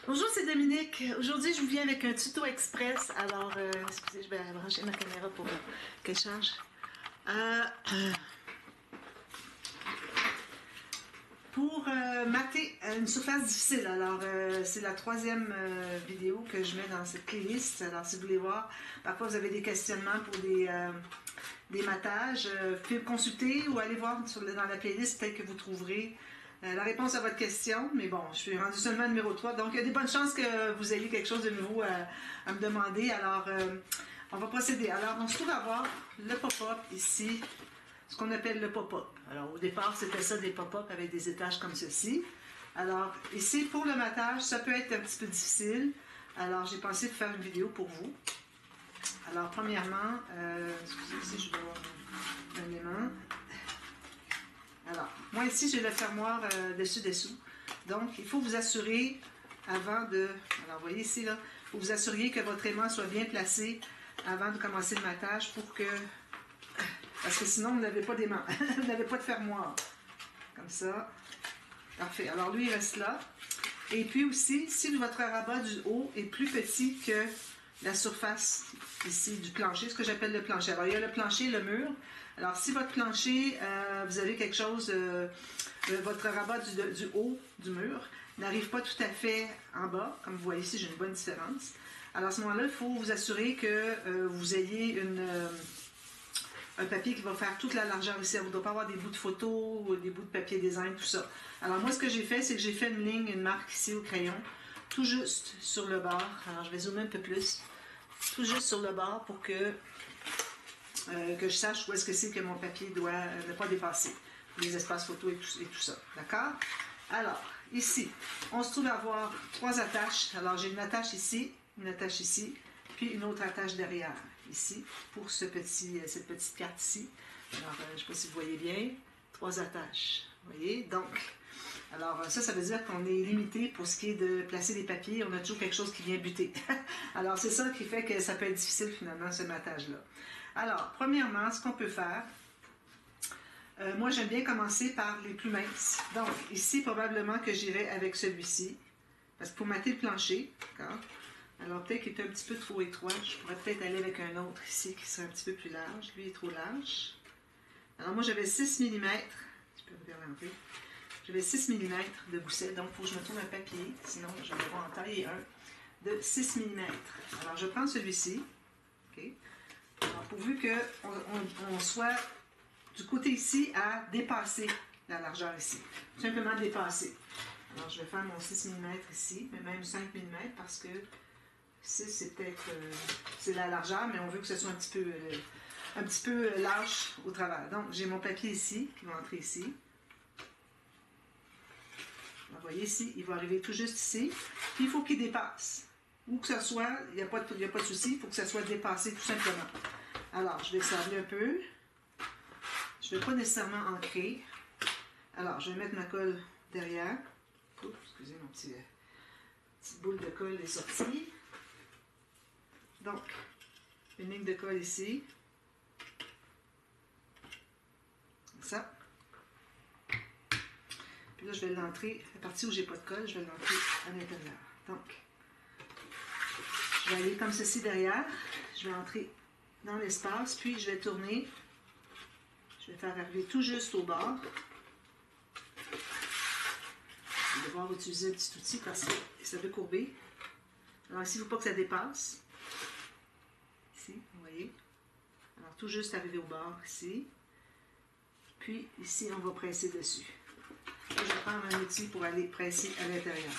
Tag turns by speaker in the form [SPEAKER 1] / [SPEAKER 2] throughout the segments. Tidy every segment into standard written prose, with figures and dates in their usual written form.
[SPEAKER 1] Bonjour, c'est Dominique. Aujourd'hui, je vous viens avec un tuto express. Alors, excusez, je vais brancher ma caméra pour qu'elle charge. Pour mater une surface difficile. Alors, c'est la troisième vidéo que je mets dans cette playlist. Alors, si vous voulez voir, parfois vous avez des questionnements pour des matages, vous pouvez me consulter ou aller voir dans la playlist, peut-être que vous trouverez la réponse à votre question. Mais bon, je suis rendue seulement numéro 3, donc il y a des bonnes chances que vous ayez quelque chose de nouveau à me demander. Alors, on va procéder. Alors, on se trouve à voir le pop-up ici, ce qu'on appelle le pop-up. Alors, au départ, c'était ça, des pop-up avec des étages comme ceci. Alors, ici, pour le matage, ça peut être un petit peu difficile. Alors, j'ai pensé de faire une vidéo pour vous. Alors, premièrement, excusez, ici, je dois avoir un élément. Alors, moi, ici, j'ai le fermoir dessus-dessous. Donc, il faut vous assurer, avant de... Alors, vous voyez ici, là, il faut vous assurer que votre aimant soit bien placé avant de commencer le matage pour que... Parce que sinon, vous n'avez pas d'aimant. Vous n'avez pas de fermoir. Comme ça. Parfait. Alors, lui, il reste là. Et puis aussi, si votre rabat du haut est plus petit que la surface ici du plancher, ce que j'appelle le plancher. Alors, il y a le plancher, le mur. Alors, si votre plancher, vous avez quelque chose, votre rabat du haut du mur n'arrive pas tout à fait en bas, comme vous voyez ici, j'ai une bonne différence. Alors, à ce moment-là, il faut vous assurer que vous ayez un papier qui va faire toute la largeur ici. Vous ne doit pas avoir des bouts de photo ou des bouts de papier design, tout ça. Alors, moi, ce que j'ai fait, c'est que j'ai fait une ligne, une marque ici au crayon, tout juste sur le bord. Alors, je vais zoomer un peu plus. Tout juste sur le bord pour que je sache où est-ce que c'est que mon papier doit ne pas dépasser. Les espaces photo et tout ça. D'accord? Alors, ici, on se trouve à avoir 3 attaches. Alors, j'ai une attache ici, puis une autre attache derrière, ici, pour cette petite carte ici. Alors, je ne sais pas si vous voyez bien. 3 attaches. Vous voyez? Donc, alors ça veut dire qu'on est limité pour ce qui est de placer des papiers. On a toujours quelque chose qui vient buter. Alors, c'est ça qui fait que ça peut être difficile, finalement, ce matage-là. Alors, premièrement, ce qu'on peut faire, moi, j'aime bien commencer par les plus minces. Donc, ici, probablement que j'irai avec celui-ci. Parce que pour mater le plancher, d'accord? Alors, peut-être qu'il est un petit peu trop étroit. Je pourrais peut-être aller avec un autre ici qui serait un petit peu plus large. Lui, il est trop large. Alors, moi, j'avais 6 mm. Je peux vous déranger. J'avais 6 mm de gousset. Donc, il faut que je me trouve un papier. Sinon, je vais devoir en tailler un de 6 mm. Alors, je prends celui-ci. OK? Alors, pourvu qu'on soit du côté ici à dépasser la largeur ici. Tout simplement dépasser. Alors, je vais faire mon 6 mm ici, mais même 5 mm parce que 6, c'est peut-être c'est la largeur, mais on veut que ce soit un petit peu large au travers. Donc, j'ai mon papier ici qui va entrer ici. Alors, vous voyez ici, il va arriver tout juste ici. Puis, il faut qu'il dépasse. Où que ce soit, il n'y a pas de souci, il faut que ça soit dépassé tout simplement. Alors, je vais sabler un peu. Je ne vais pas nécessairement ancrer. Alors, je vais mettre ma colle derrière. Oups, excusez, mon petite boule de colle est sortie. Donc, une ligne de colle ici. Comme ça. Puis là, je vais l'entrer, la partie où j'ai pas de colle, je vais l'entrer à l'intérieur. Donc, je vais aller comme ceci derrière. Je vais entrer dans l'espace, puis je vais tourner. Je vais faire arriver tout juste au bord. Je vais devoir utiliser un petit outil parce que ça peut courber. Alors ici, il ne faut pas que ça dépasse. Ici, vous voyez. Alors tout juste arriver au bord ici. Puis ici, on va presser dessus. Là, je vais prendre un outil pour aller presser à l'intérieur.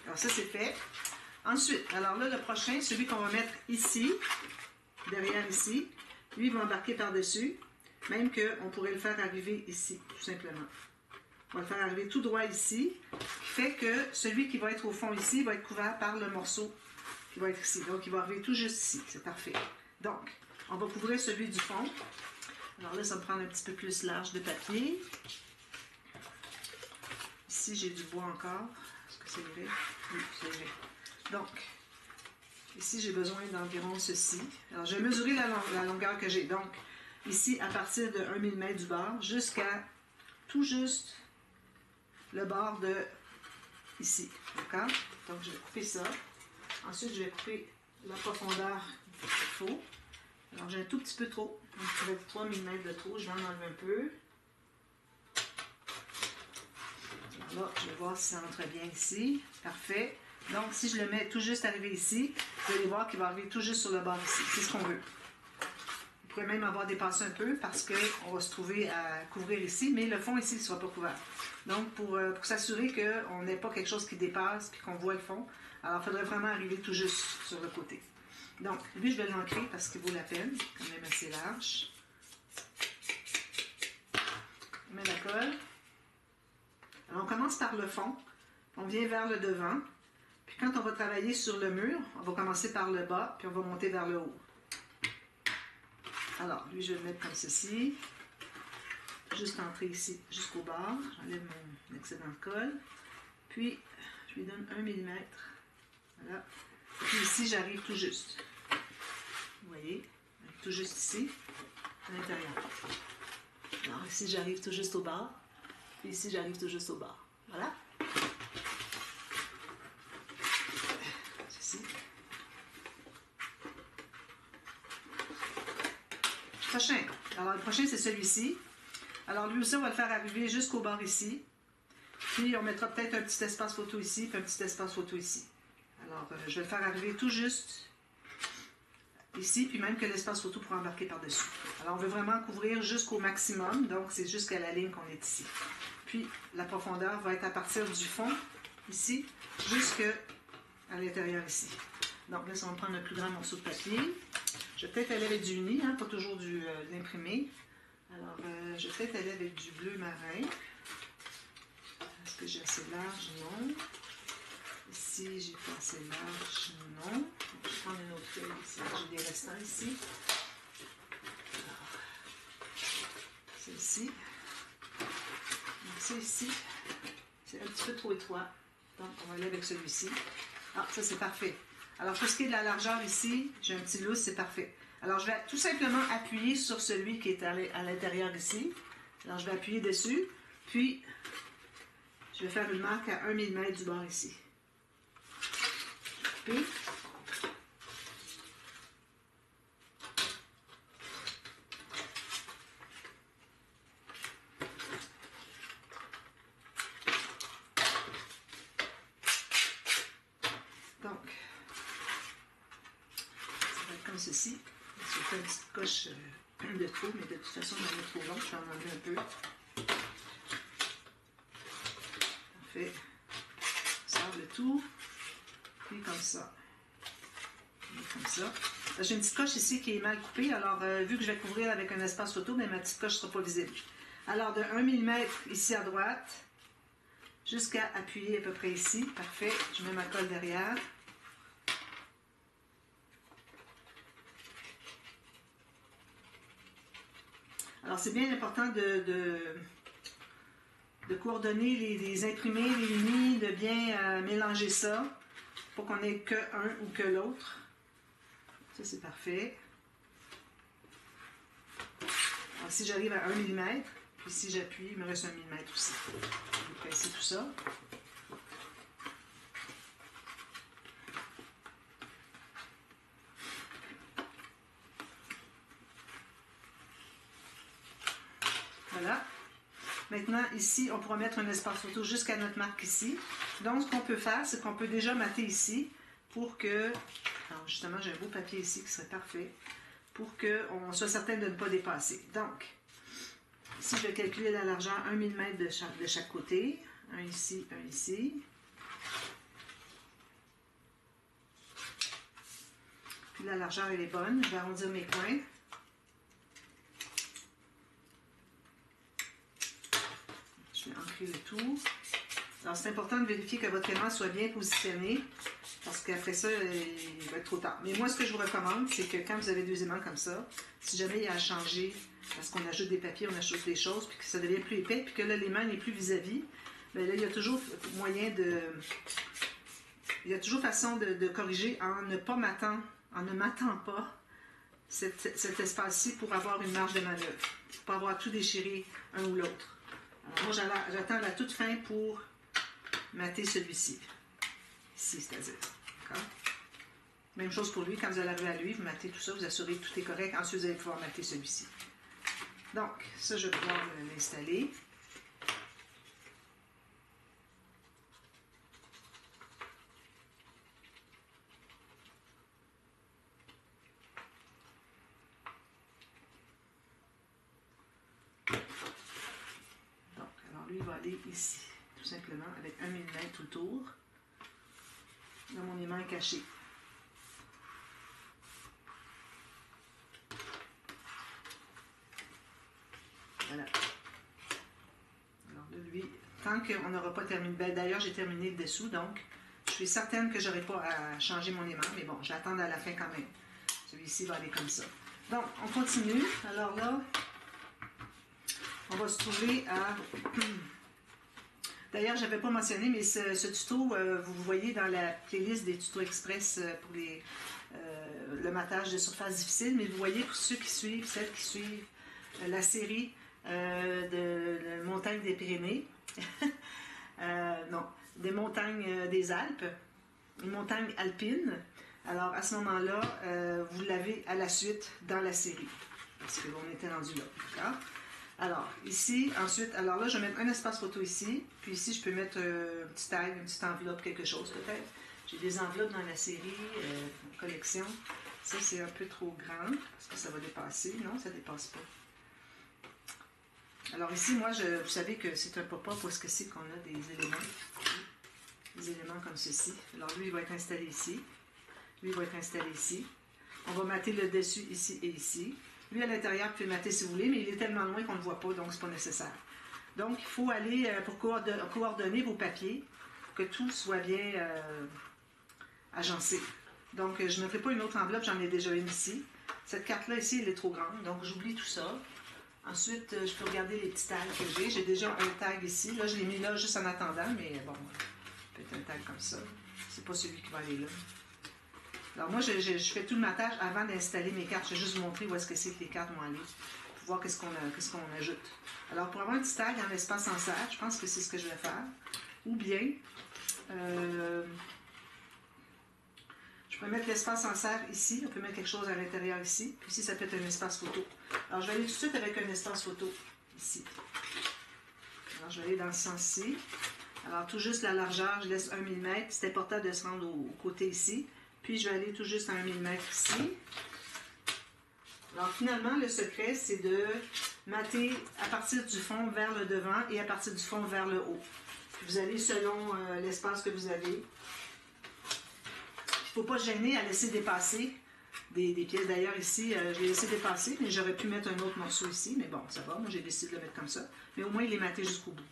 [SPEAKER 1] Alors ça, c'est fait. Ensuite, alors là, le prochain, celui qu'on va mettre ici, derrière ici, lui, il va embarquer par-dessus, même qu'on pourrait le faire arriver ici, tout simplement. On va le faire arriver tout droit ici, qui fait que celui qui va être au fond ici va être couvert par le morceau qui va être ici. Donc, il va arriver tout juste ici. C'est parfait. Donc, on va couvrir celui du fond. Alors là, ça va me prendre un petit peu plus large de papier. Ici, j'ai du bois encore. Est-ce que c'est vrai? Oui, c'est vrai. Donc, ici, j'ai besoin d'environ ceci. Alors, je vais mesurer la longueur que j'ai. Donc, ici, à partir de 1 mm du bord jusqu'à tout juste le bord de ici. D'accord? Donc, je vais couper ça. Ensuite, je vais couper la profondeur qu'il faut. Alors, j'ai un tout petit peu trop. Donc, ça va être 3 mm de trop. Je vais en enlever un peu. Alors là, je vais voir si ça entre bien ici. Parfait. Donc, si je le mets tout juste arrivé ici, vous allez voir qu'il va arriver tout juste sur le bord ici. C'est ce qu'on veut. Vous pourrez même avoir dépassé un peu parce qu'on va se trouver à couvrir ici, mais le fond ici ne sera pas couvert. Donc, pour s'assurer qu'on n'ait pas quelque chose qui dépasse et qu'on voit le fond, alors il faudrait vraiment arriver tout juste sur le côté. Donc, lui, je vais l'ancrer parce qu'il vaut la peine, quand même assez large. On met la colle. Alors, on commence par le fond, on vient vers le devant, puis quand on va travailler sur le mur, on va commencer par le bas, puis on va monter vers le haut. Alors, lui, je vais le mettre comme ceci. Juste entrer ici jusqu'au bord. J'enlève mon excédent de colle. Puis, je lui donne 1 mm. Voilà. Puis ici, j'arrive tout juste. Vous voyez? Tout juste ici, à l'intérieur. Alors, ici, j'arrive tout juste au bord. Puis ici, j'arrive tout juste au bord. Voilà. Ceci. Prochain. Alors, le prochain, c'est celui-ci. Alors, lui aussi, on va le faire arriver jusqu'au bord ici. Puis, on mettra peut-être un petit espace photo ici, puis un petit espace photo ici. Alors, je vais le faire arriver tout juste ici, puis même que l'espace photo pourra embarquer par-dessus. Alors, on veut vraiment couvrir jusqu'au maximum, donc c'est jusqu'à la ligne qu'on est ici. Puis, la profondeur va être à partir du fond, ici, jusqu'à l'intérieur ici. Donc, là, on va prendre un plus grand morceau de papier. Je vais peut-être aller avec du uni, hein, pas toujours de l'imprimé. Alors, je vais peut-être aller avec du bleu marin. Est-ce que j'ai assez large? Non. Ici, j'ai pas assez large? Non. Donc, je vais prendre une autre feuille ici. J'ai des restants ici. Celle-ci. Donc, celle-ci, c'est un petit peu trop étroit. Donc, on va aller avec celui-ci. Ah, ça, c'est parfait. Alors, pour ce qui est de la largeur ici, j'ai un petit lousse, c'est parfait. Alors, je vais tout simplement appuyer sur celui qui est à l'intérieur ici. Alors, je vais appuyer dessus. Puis, je vais faire une marque à 1 mm du bord ici. Puis, donc, ça va être comme ceci. Je vais faire une petite coche de trop, mais de toute façon, on en a trop long. Je vais en enlever un peu. Parfait. On sort le tout. Puis comme ça. Comme ça. J'ai une petite coche ici qui est mal coupée. Alors, vu que je vais couvrir avec un espace photo, mais ma petite coche ne sera pas visible. Alors, de 1 mm ici à droite, jusqu'à appuyer à peu près ici. Parfait. Je mets ma colle derrière. Alors, c'est bien important de coordonner les imprimés, les unis, de bien mélanger ça pour qu'on ait que un ou que l'autre. Ça, c'est parfait. Alors, si j'arrive à 1 mm, puis si j'appuie, il me reste 1 mm aussi. Je vais presser tout ça. Voilà. Maintenant, ici, on pourra mettre un espace photo jusqu'à notre marque ici. Donc, ce qu'on peut faire, c'est qu'on peut déjà mater ici pour que... Alors, justement, j'ai un beau papier ici qui serait parfait pour qu'on soit certain de ne pas dépasser. Donc, ici, je vais calculer la largeur 1 mm de chaque côté. Un ici, un ici. Puis la largeur, elle est bonne. Je vais arrondir mes coins. Je vais ancrer le tout. Alors, c'est important de vérifier que votre aimant soit bien positionné parce qu'après ça, il va être trop tard. Mais moi, ce que je vous recommande, c'est que quand vous avez deux aimants comme ça, si jamais il y a à changer, parce qu'on ajoute des papiers, on ajoute des choses, puis que ça devient plus épais, puis que là, l'aimant n'est plus vis-à-vis, bien là, il y a toujours moyen de... Il y a toujours façon de corriger en ne matant pas cet espace-ci pour avoir une marge de manœuvre, pour pas avoir tout déchiré un ou l'autre. Alors moi, j'attends la toute fin pour mater celui-ci. Ici, c'est-à-dire. D'accord? Même chose pour lui, quand vous allez arriver à lui, vous matez tout ça, vous assurez que tout est correct. Ensuite, vous allez pouvoir mater celui-ci. Donc, ça, je vais pouvoir l'installer. Donc, alors lui, il va aller ici, tout simplement, avec 1 mm autour, dans mon aimant caché. Voilà. Alors là, lui, tant qu'on n'aura pas terminé, ben, d'ailleurs, j'ai terminé le dessous, donc je suis certaine que je n'aurai pas à changer mon aimant, mais bon, j'attends à la fin quand même. Celui-ci va aller comme ça. Donc, on continue. Alors là, on va se trouver à... D'ailleurs, je n'avais pas mentionné, mais ce tuto, vous voyez dans la playlist des tutos express pour le matage de surface difficile, mais vous voyez pour ceux qui suivent, celles qui suivent la série de la montagne des Pyrénées, non, des montagnes des Alpes, une montagne alpine. Alors, à ce moment-là, vous l'avez à la suite dans la série, parce qu'on était rendu là, d'accord? Alors, ici, ensuite, alors là, je vais mettre un espace photo ici, puis ici, je peux mettre un petit tag, une petite enveloppe, quelque chose peut-être. J'ai des enveloppes dans la série, collection. Ça, c'est un peu trop grand, parce que ça va dépasser. Non, ça ne dépasse pas. Alors ici, moi, vous savez que c'est un pop-up parce que c'est qu'on a des éléments comme ceci. Alors lui, il va être installé ici. Lui, il va être installé ici. On va mater le dessus ici et ici. Lui, à l'intérieur, vous pouvez mater si vous voulez, mais il est tellement loin qu'on ne le voit pas, donc ce n'est pas nécessaire. Donc, il faut aller pour coordonner vos papiers, pour que tout soit bien agencé. Donc, je ne ferai pas une autre enveloppe, j'en ai déjà une ici. Cette carte-là, ici, elle est trop grande, donc j'oublie tout ça. Ensuite, je peux regarder les petits tags que j'ai. J'ai déjà un tag ici. Là, je l'ai mis là juste en attendant, mais bon, peut-être un tag comme ça. C'est pas celui qui va aller là. Alors moi, je fais tout le matage avant d'installer mes cartes. Je vais juste vous montrer où est-ce que c'est que les cartes vont aller, pour voir qu'est-ce qu'on ajoute. Alors pour avoir un petit tag en espace en serre, je pense que c'est ce que je vais faire. Ou bien, je peux mettre l'espace en serre ici. On peut mettre quelque chose à l'intérieur ici. Puis ici, ça peut être un espace photo. Alors je vais aller tout de suite avec un espace photo ici. Alors je vais aller dans ce sens-ci. Alors tout juste la largeur, je laisse 1 mm. C'est important de se rendre au côté ici. Puis je vais aller tout juste à 1 mm ici. Alors finalement, le secret, c'est de mater à partir du fond vers le devant et à partir du fond vers le haut. Puis vous allez selon l'espace que vous avez. Il ne faut pas se gêner à laisser dépasser des pièces. D'ailleurs ici, je l'ai laissé dépasser, mais j'aurais pu mettre un autre morceau ici. Mais bon, ça va, moi j'ai décidé de le mettre comme ça. Mais au moins, il est maté jusqu'au bout.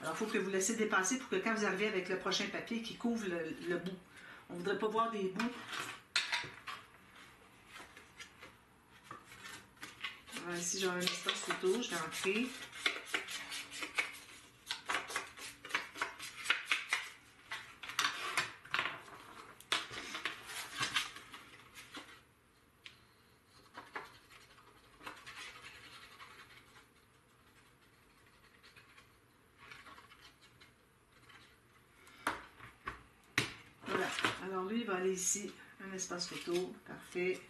[SPEAKER 1] Alors il faut que vous laissez dépasser pour que quand vous arrivez avec le prochain papier qui couvre le bout. On ne voudrait pas voir des bouts. Alors ici, j'ai un espace photo, je vais entrer. Voilà. Alors lui, il va aller ici, un espace photo, parfait.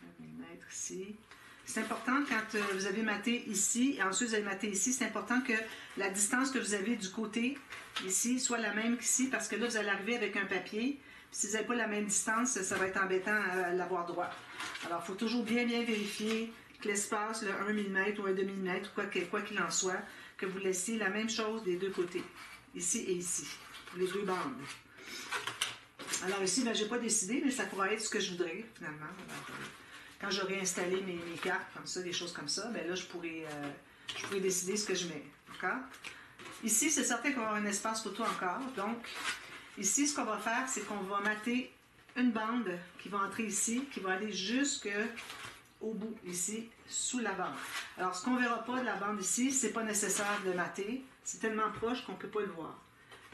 [SPEAKER 1] Je vais le mettre ici. C'est important quand vous avez maté ici et ensuite vous avez maté ici, c'est important que la distance que vous avez du côté ici soit la même qu'ici parce que là vous allez arriver avec un papier. Si vous n'avez pas la même distance, ça va être embêtant à l'avoir droit. Alors il faut toujours bien vérifier que l'espace, le 1 mm ou un demi-mètre, quoi qu'il en soit, que vous laissiez la même chose des deux côtés, ici et ici, pour les deux bandes. Alors ici, ben, je n'ai pas décidé, mais ça pourrait être ce que je voudrais finalement. Alors, quand j'aurai installé mes cartes comme ça, des choses comme ça, ben là, je pourrais décider ce que je mets. D'accord? Ici, c'est certain qu'on va avoir un espace photo encore. Donc, ici, ce qu'on va faire, c'est qu'on va mater une bande qui va entrer ici, qui va aller jusqu'au bout, ici, sous la bande. Alors, ce qu'on ne verra pas de la bande ici, c'est pas nécessaire de mater. C'est tellement proche qu'on ne peut pas le voir.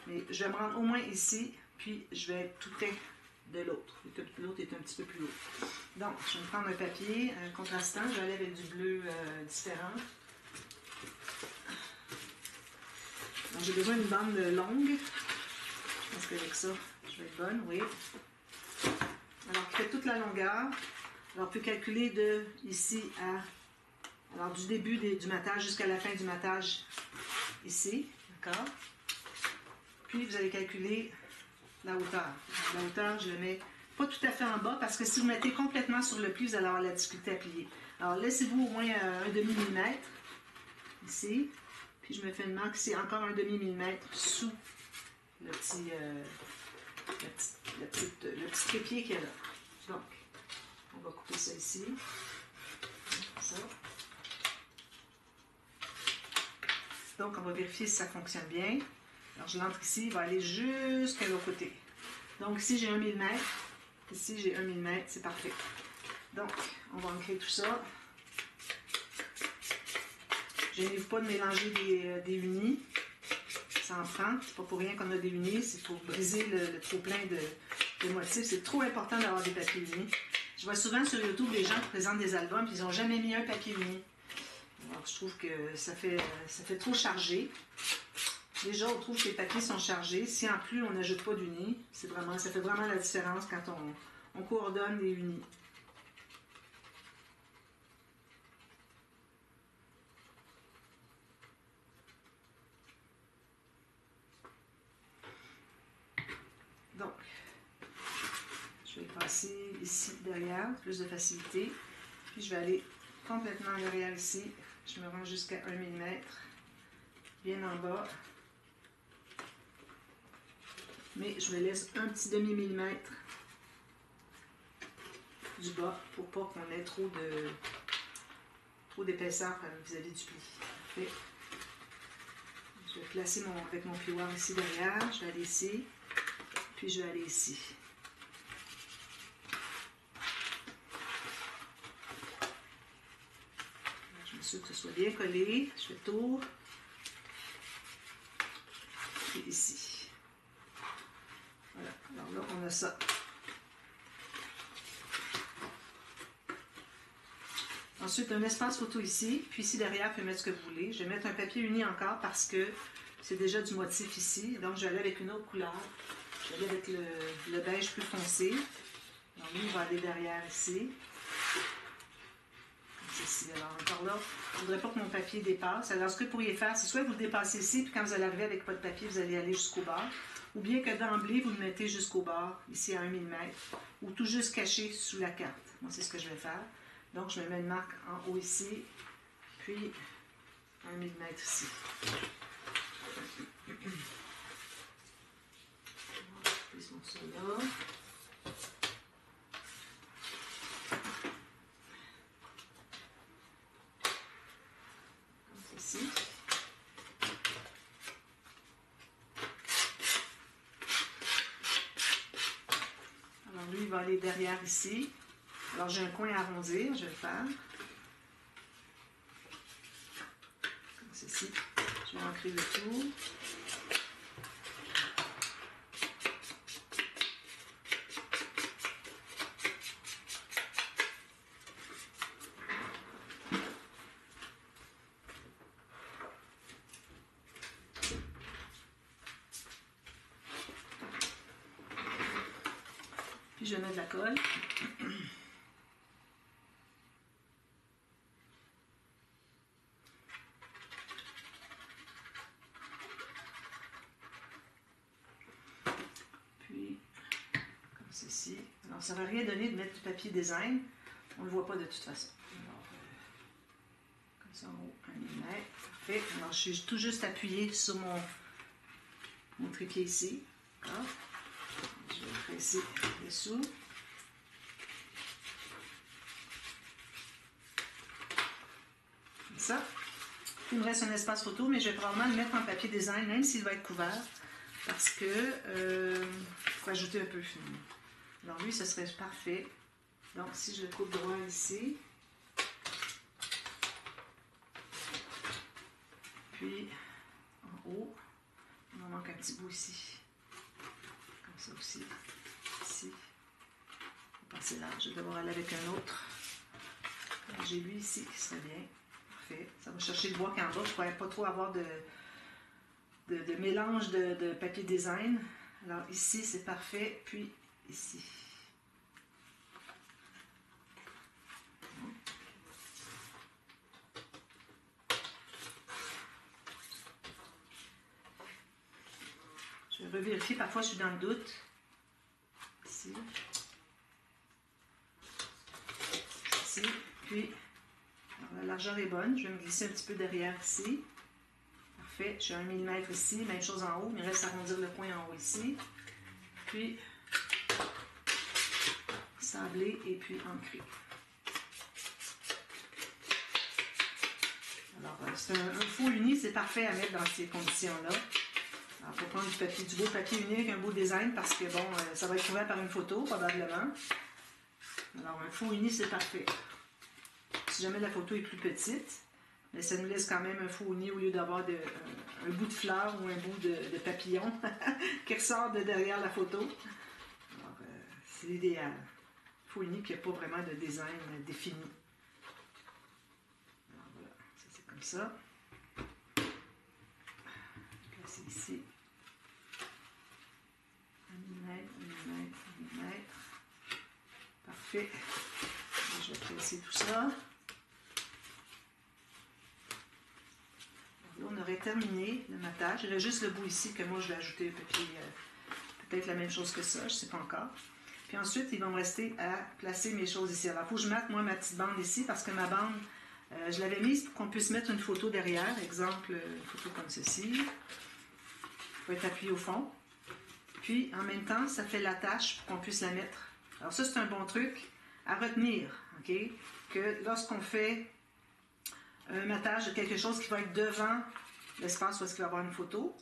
[SPEAKER 1] Mais je vais me rendre au moins ici, puis je vais être tout près de l'autre. L'autre est un petit peu plus haut. Donc, je vais me prendre un papier contrastant. Je vais aller avec du bleu différent. J'ai besoin d'une bande longue. Je pense qu'avec ça, je vais être bonne, oui. Alors, qui fait toute la longueur. Alors, on peut calculer de ici à... Alors, du début du matage jusqu'à la fin du matage ici, d'accord? Puis, vous allez calculer la hauteur. Alors, la hauteur, je le mets pas tout à fait en bas parce que si vous mettez complètement sur le pli, vous allez avoir la difficulté à plier. Alors, laissez-vous au moins un demi-millimètre ici. Puis, je me fais une marque ici, encore un demi-millimètre sous le petit trépied qu'il y a là. Donc, on va couper ça ici. Ça. Donc, on va vérifier si ça fonctionne bien. Alors, je l'entre ici, il va aller jusqu'à l'autre côté. Donc, ici, j'ai 1 mm. Ici, j'ai 1 mm, c'est parfait. Donc, on va ancrer tout ça. Je n'ai pas de mélanger des unis. Ça en prend. C'est pas pour rien qu'on a des unis, c'est pour briser le trop-plein de motifs. C'est trop important d'avoir des papiers unis. Je vois souvent sur YouTube des gens qui présentent des albums et ils n'ont jamais mis un papier uni. Alors, je trouve que ça fait trop chargé. Déjà, on trouve que les papiers sont chargés. Si en plus on n'ajoute pas d'unis, ça fait vraiment la différence quand on coordonne les unis. Donc, je vais passer ici derrière, plus de facilité. Puis je vais aller complètement derrière ici. Je me rends jusqu'à 1 mm, bien en bas. Mais je me laisse un petit demi-millimètre du bas pour pas qu'on ait trop d'épaisseur vis-à-vis du pli. Parfait. Je vais placer avec mon plioir ici derrière. Je vais aller ici. Puis je vais aller ici. Je m'assure que ce soit bien collé. Je fais le tour. Et ici. Voilà. Alors là, on a ça. Ensuite, un espace photo ici. Puis ici, derrière, vous pouvez mettre ce que vous voulez. Je vais mettre un papier uni encore parce que c'est déjà du motif ici. Donc, je vais aller avec une autre couleur. Je vais aller avec le beige plus foncé. Donc, lui, il va aller derrière ici. Comme ceci. Alors, encore là, je ne voudrais pas que mon papier dépasse. Alors, ce que vous pourriez faire, c'est soit vous le dépassez ici, puis quand vous allez arriver avec pas de papier, vous allez aller jusqu'au bord. Ou bien que d'emblée, vous le mettez jusqu'au bord, ici à 1 mm, ou tout juste caché sous la carte. Moi, c'est ce que je vais faire. Donc, je me mets une marque en haut ici, puis 1 mm ici. Plisons ça là. Comme ceci. Alors, lui, il va aller derrière ici. Alors, j'ai un coin à arrondir, je vais le faire. Comme ceci. Je vais ancrer le tout. Puis, je vais mettre de la colle. Ceci. Alors, ça ne va rien donner de mettre du papier design. On ne le voit pas de toute façon. Alors, comme ça, en haut, 1 mm. Parfait. Alors, je suis tout juste appuyée sur mon trépied ici. D'accord. Je vais presser dessous. Comme ça. Il me reste un espace photo, mais je vais probablement le mettre en papier design, même s'il va être couvert. Parce que il faut ajouter un peu finalement. Alors lui, ce serait parfait. Donc si je le coupe droit ici, puis en haut, il m'en manque un petit bout ici. Comme ça aussi. Ici. On va passer là. Je vais devoir aller avec un autre. J'ai lui ici qui serait bien. Parfait. Ça va chercher le bois qui est en bas. Je ne pourrais pas trop avoir de mélange de papier design. Alors ici, c'est parfait, puis ici. Je vais revérifier, parfois je suis dans le doute. Ici. Ici, puis alors, la largeur est bonne. Je vais me glisser un petit peu derrière ici. Parfait, j'ai 1 mm ici, même chose en haut, il me reste à arrondir le coin en haut ici. Puis, sabler et puis ancrer. Alors, c'est un faux uni, c'est parfait à mettre dans ces conditions-là. Alors, il faut prendre du beau papier uni avec un beau design parce que, bon, ça va être couvert par une photo, probablement. Alors, un faux uni, c'est parfait. Si jamais la photo est plus petite, mais ça nous laisse quand même un faux uni au lieu d'avoir un bout de fleur ou un bout de papillon qui ressort de derrière la photo. Alors, c'est l'idéal. Faux uni qui n'a pas vraiment de design défini. Alors voilà, ça c'est comme ça. Placer ici. 1 mm, 1 mm, 1 mm. Parfait. Je vais placer tout ça. Là, on aurait terminé le matage. Il y a juste le bout ici que moi je vais ajouter un papier, peut-être la même chose que ça, je ne sais pas encore. Puis ensuite, il va me rester à placer mes choses ici. Alors, il faut que je mette, moi, ma petite bande ici, parce que ma bande, je l'avais mise pour qu'on puisse mettre une photo derrière. Exemple, une photo comme ceci. Il faut être appuyé au fond. Puis, en même temps, ça fait l'attache pour qu'on puisse la mettre. Alors ça, c'est un bon truc à retenir, OK? Que lorsqu'on fait un matage de quelque chose qui va être devant l'espace où est-ce qu'il va y avoir une photo,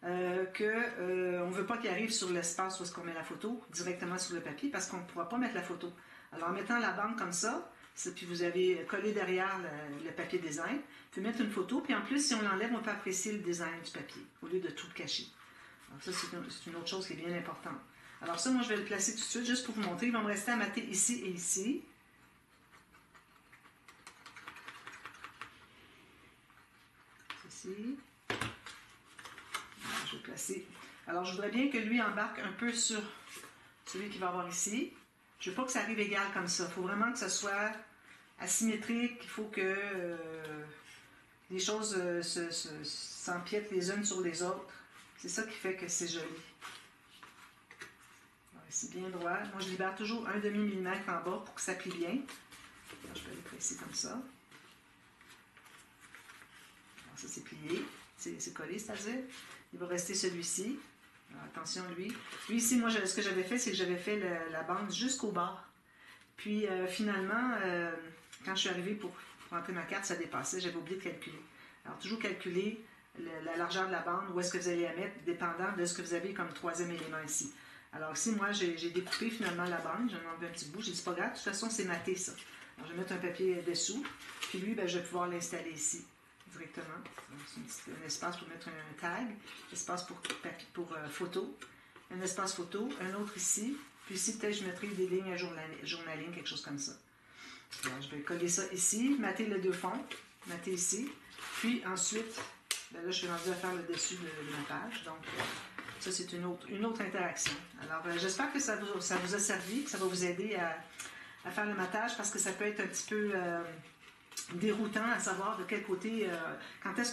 [SPEAKER 1] on ne veut pas qu'il arrive sur l'espace où est-ce qu'on met la photo, directement sur le papier, parce qu'on ne pourra pas mettre la photo. Alors, en mettant la bande comme ça, puis vous avez collé derrière le papier design, vous pouvez mettre une photo, puis en plus, si on l'enlève, on peut apprécier le design du papier, au lieu de tout le cacher. Alors ça, c'est une autre chose qui est bien importante. Alors ça, moi, je vais le placer tout de suite, juste pour vous montrer. Il va me rester à mater ici et ici. Ceci. Je vais placer. Alors, je voudrais bien que lui embarque un peu sur celui qu'il va avoir ici. Je ne veux pas que ça arrive égal comme ça. Il faut vraiment que ce soit asymétrique. Il faut que les choses s'empiètent les unes sur les autres. C'est ça qui fait que c'est joli. C'est bien droit. Moi, je libère toujours 1/2 mm en bas pour que ça plie bien. Alors, je peux aller presser comme ça. Alors, ça, c'est plié. C'est collé, c'est-à-dire. Il va rester celui-ci. Attention, lui. Lui, ici, moi, ce que j'avais fait, c'est que j'avais fait la bande jusqu'au bas. Puis, finalement, quand je suis arrivée pour rentrer ma carte, ça dépassait. J'avais oublié de calculer. Alors, toujours calculer la largeur de la bande, où est-ce que vous allez la mettre, dépendant de ce que vous avez comme troisième élément ici. Alors ici, moi, j'ai découpé finalement la bande, j'en ai enlevé un petit bout, j'ai dit, c'est pas grave, de toute façon, c'est maté ça. Alors, je vais mettre un papier dessous, puis lui, ben, je vais pouvoir l'installer ici, directement. C'est un espace pour mettre un tag, un espace pour photo, un espace photo, un autre ici, puis ici, peut-être, je mettrai des lignes à journaling, quelque chose comme ça. Alors, je vais coller ça ici, mater les deux fonds, mater ici, puis ensuite, ben là, je suis rendue à faire le dessus de ma page, donc... Ça, c'est une autre interaction. Alors, j'espère que ça vous a servi, que ça va vous aider à faire le matage, parce que ça peut être un petit peu déroutant à savoir de quel côté,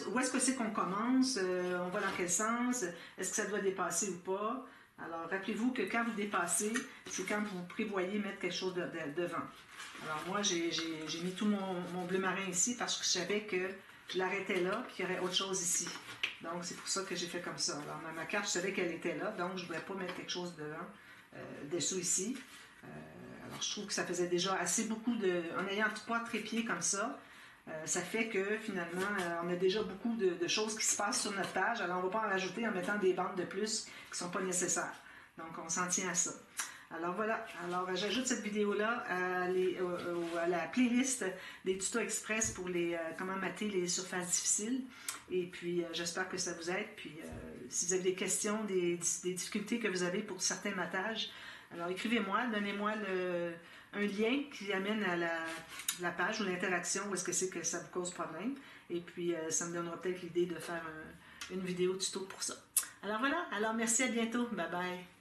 [SPEAKER 1] où est-ce que c'est qu'on commence, on va dans quel sens, est-ce que ça doit dépasser ou pas. Alors, rappelez-vous que quand vous dépassez, c'est quand vous prévoyez mettre quelque chose devant. Alors, moi, j'ai mis tout mon bleu marin ici parce que je savais que je l'arrêtais là, puis qu'il y aurait autre chose ici. Donc, c'est pour ça que j'ai fait comme ça. Alors, ma carte, je savais qu'elle était là, donc je ne voulais pas mettre quelque chose dessous ici. Alors, je trouve que ça faisait déjà assez beaucoup en ayant 3 trépieds comme ça, ça fait que, finalement, on a déjà beaucoup de choses qui se passent sur notre page. Alors, on ne va pas en rajouter en mettant des bandes de plus qui ne sont pas nécessaires. Donc, on s'en tient à ça. Alors voilà, alors j'ajoute cette vidéo-là à la playlist des tutos express pour comment mater les surfaces difficiles. Et puis j'espère que ça vous aide. Puis si vous avez des questions, des difficultés que vous avez pour certains matages, alors écrivez-moi, donnez-moi un lien qui amène à la page ou l'interaction où est-ce que c'est que ça vous cause problème. Et puis, ça me donnera peut-être l'idée de faire une vidéo tuto pour ça. Alors voilà, alors merci, à bientôt. Bye bye.